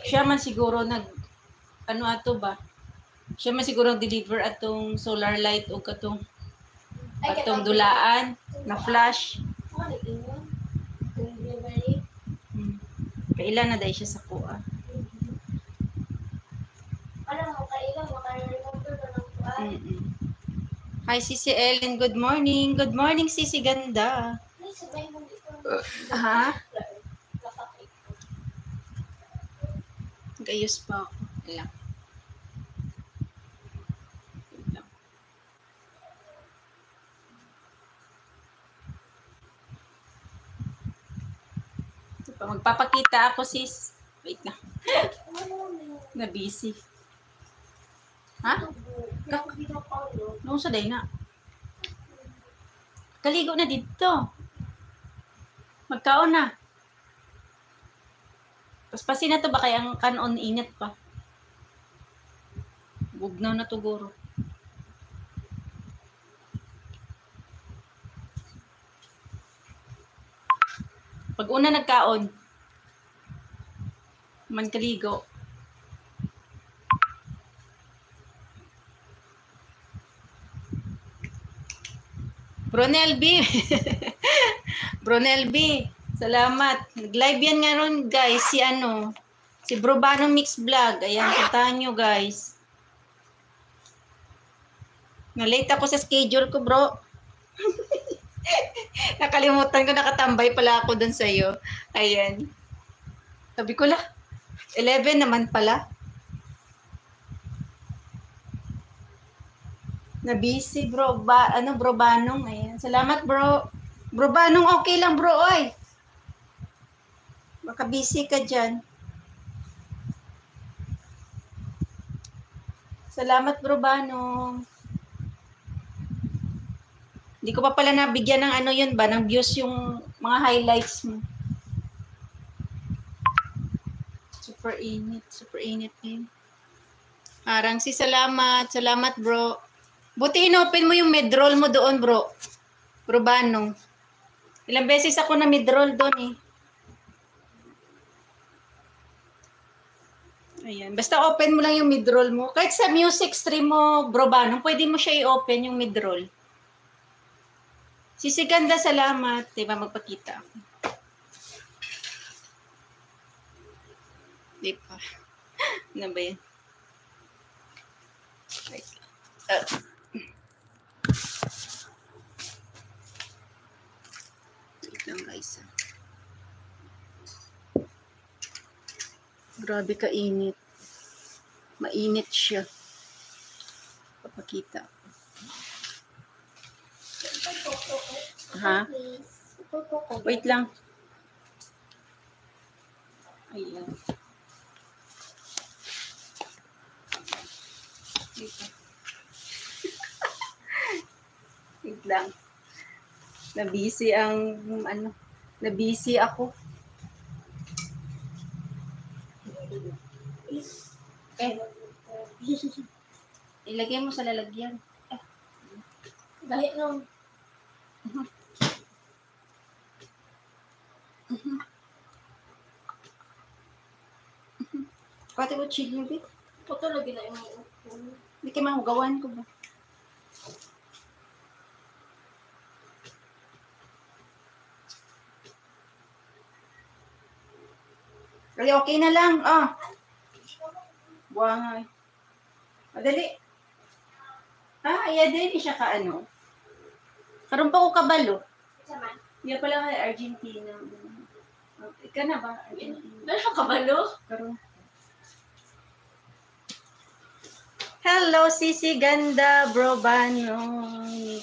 Siya man siguro ano ato ba? Siya man siguro deliver atong solar light o katong dulaan na flash. Kailan na dahil siya sa kuha. Hi, Sisi Ellen. Good morning. Good morning, Sisi Ganda. Ha? Gayos pa ako. Ilang. Magpapakita ako, sis. Wait lang. Na busy. Ha? Noong sa day na. Kaligo na dito. Magkaon na. Paspasin na to ba kaya ang kanon init pa? Bugnaw na to guro. Pag una nagkaon, man kaligo. Bronel B. Bronel B. Salamat. Nag-live yan nga ron, guys. Si Brobano Mix Vlog. Ayan, puntahan nyo, guys. Na-late ako sa schedule ko, bro. Nakalimutan ko, nakatambay pala ako dun sa'yo. Ayan. Sabi ko lang, 11 naman pala. Na-busy, bro. Bro Banong. Ayan. Salamat, bro. Bro Banong, okay lang, bro. Oy. Baka busy ka dyan. Salamat, bro Banong. Hindi ko pa pala nabigyan ng yun ba, ng views yung mga highlights mo. Super init yun. Parang salamat. Salamat, bro. Buti inopen mo yung midroll mo doon, bro. Bro Banong. Ilang beses ako na midroll doon eh. Ayan. Basta open mo lang yung midroll mo. Kahit sa music stream mo, bro Banong, pwede mo siya i-open yung midroll. Sisi Ganda, salamat. Diba, magpakita ako. Diba? Ano ba yan? Wait lang. Wait lang, guys. Grabe ka init. Mainit siya. Papakita. Ha? Wait lang. Ayan. Wait lang. Na-busy na-busy ako. Ilagay mo sa lalagyan. Dahil nung Pati mo chill mo, bit? puto lagi na yung Hindi kayo mahugawan ko ba? Kaya okay na lang. Buwangay. Madali. Iya din siya ka Karoon pa ko kabalo. Saman? Iya pala kay Argentina. Ika na ba? Argentina. Dahil ka kabalo? Karoon. Hello, Sisi Ganda, Bro Banong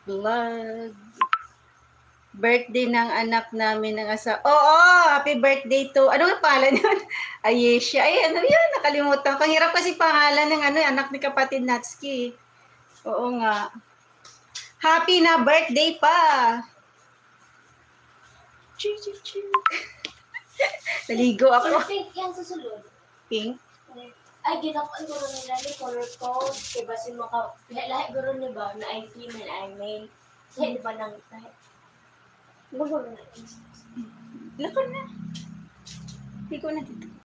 Vlog. Birthday ng anak namin ng Oo, happy birthday to. Ano nga pangalan yun? Ayesha. Ay, ano yun? Nakalimutan. Panghirap kasi pangalan ng anak ni kapatid Natsuki. Oo nga. Happy na birthday pa. Naligo ako. Pink yan susunod. Pink? Ay, ginakuan ko rin nila ni color code. Diba si mga, lahat guro ni ba, na ay female, ay male. Kaya diba nang, guro na. Lakon na. Hindi ko na dito.